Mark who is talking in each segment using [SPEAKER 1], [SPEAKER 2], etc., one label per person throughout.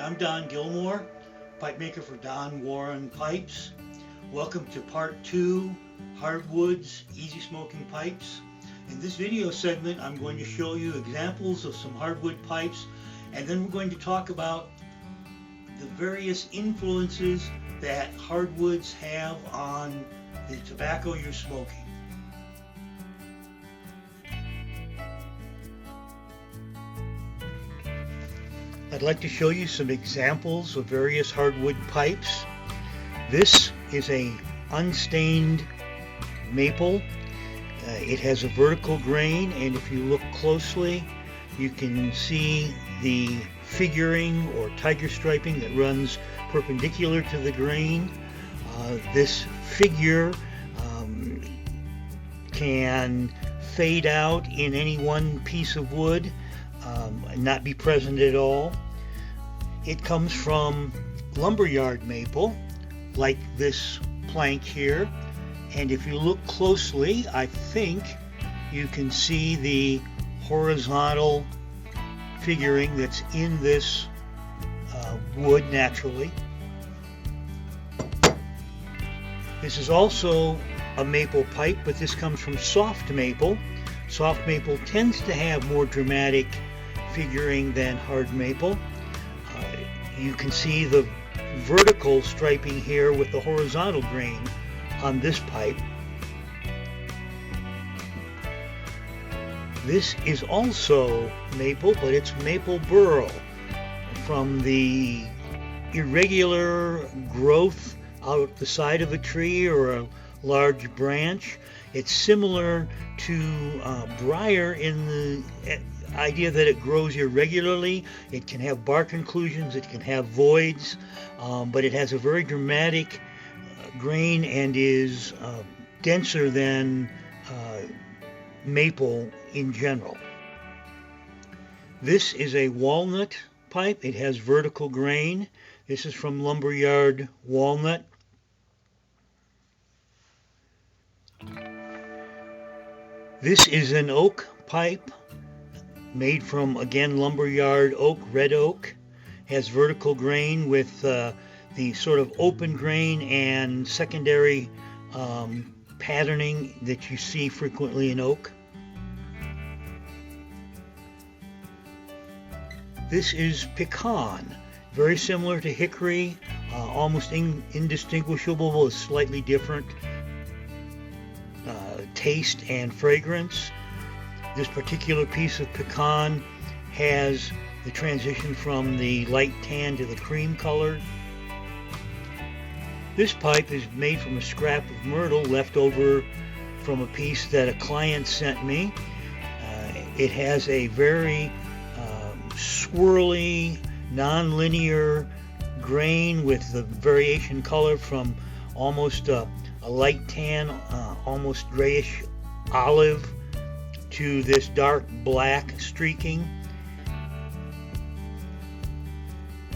[SPEAKER 1] I'm Don Gillmore, pipe maker for Don Warren Pipes. Welcome to part 2, Hardwoods Easy Smoking Pipes. In this video segment, I'm going to show you examples of some hardwood pipes, and then we're going to talk about the various influences that hardwoods have on the tobacco you're smoking. I'd like to show you some examples of various hardwood pipes. This is a unstained maple. It has a vertical grain, and if you look closely, you can see the figuring or tiger striping that runs perpendicular to the grain. This figure can fade out in any one piece of wood and not be present at all. It comes from lumberyard maple, like this plank here, and if you look closely, I think you can see the horizontal figuring that's in this wood naturally. This is also a maple pipe, but this comes from soft maple. Soft maple tends to have more dramatic figuring than hard maple. You can see the vertical striping here with the horizontal grain on this pipe. This is also maple, but it's maple burl from the irregular growth out the side of a tree or a large branch. It's similar to briar in the idea that it grows irregularly. It can have bark inclusions, it can have voids, but it has a very dramatic grain and is denser than maple in general. This is a walnut pipe. It has vertical grain. This is from lumberyard walnut. This is an oak pipe made from, again, lumberyard oak, red oak. Has vertical grain with the sort of open grain and secondary patterning that you see frequently in oak. This is pecan, very similar to hickory, almost indistinguishable with slightly different taste and fragrance. This particular piece of pecan has the transition from the light tan to the cream color. This pipe is made from a scrap of myrtle left over from a piece that a client sent me. It has a very swirly, non-linear grain with the variation color from almost a light tan, almost grayish olive, to this dark black streaking.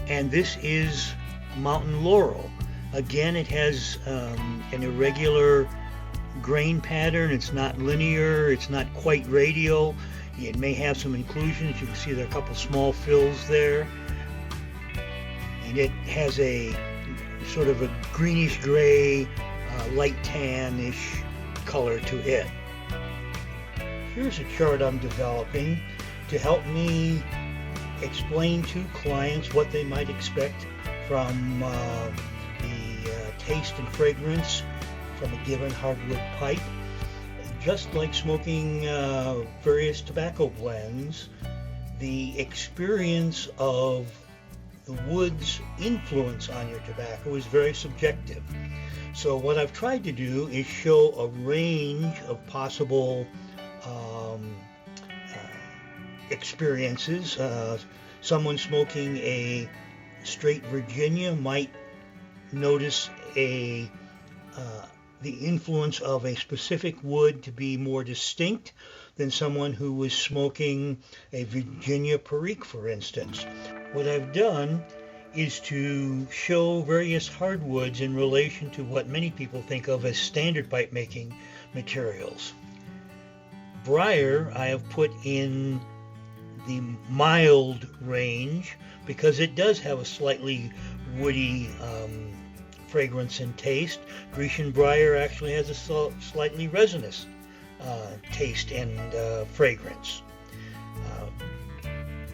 [SPEAKER 1] And this is mountain laurel. Again, it has an irregular grain pattern. It's not linear, it's not quite radial. It may have some inclusions. You can see there are a couple small fills there. And it has a sort of a greenish gray, light tan-ish color to it. Here's a chart I'm developing to help me explain to clients what they might expect from the taste and fragrance from a given hardwood pipe. Just like smoking various tobacco blends, the experience of the wood's influence on your tobacco is very subjective. So what I've tried to do is show a range of possible experiences. Someone smoking a straight Virginia might notice the influence of a specific wood to be more distinct than someone who was smoking a Virginia Perique, for instance. What I've done is to show various hardwoods in relation to what many people think of as standard pipe making materials. Briar I have put in the mild range because it does have a slightly woody fragrance and taste. Grecian briar actually has a slightly resinous taste and fragrance.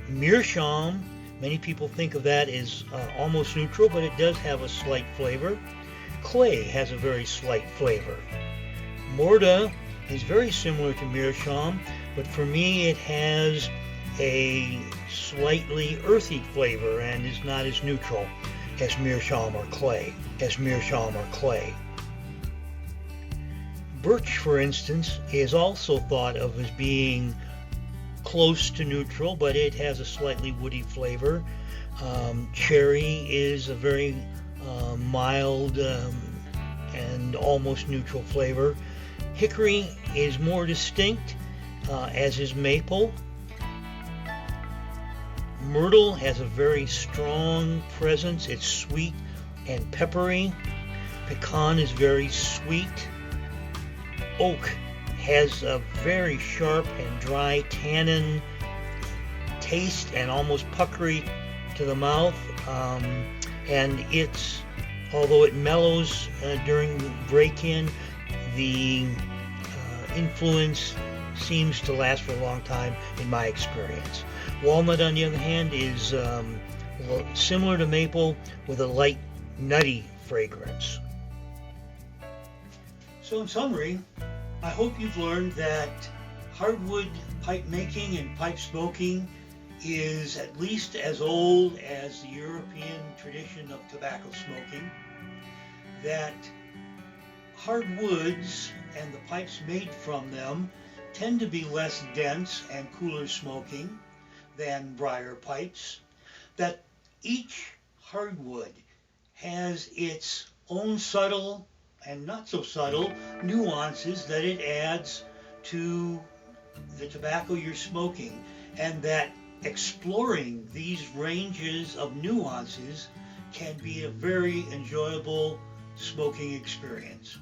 [SPEAKER 1] Meerschaum, many people think of that as almost neutral, but it does have a slight flavor. Clay has a very slight flavor. Morta is very similar to Meerschaum, but for me it has a slightly earthy flavor and is not as neutral as Meerschaum or clay. Birch, for instance, is also thought of as being close to neutral, but it has a slightly woody flavor. Cherry is a very mild and almost neutral flavor. Hickory is more distinct, as is maple. Myrtle has a very strong presence. It's sweet and peppery. Pecan is very sweet. Oak has a very sharp and dry tannin taste and almost puckery to the mouth. And although it mellows during break-in, the influence seems to last for a long time in my experience. Walnut, on the other hand, is similar to maple with a light nutty fragrance. So in summary, I hope you've learned that hardwood pipe making and pipe smoking is at least as old as the European tradition of tobacco smoking, that hardwoods and the pipes made from them tend to be less dense and cooler smoking than briar pipes, that each hardwood has its own subtle and not so subtle nuances that it adds to the tobacco you're smoking, and that exploring these ranges of nuances can be a very enjoyable smoking experience.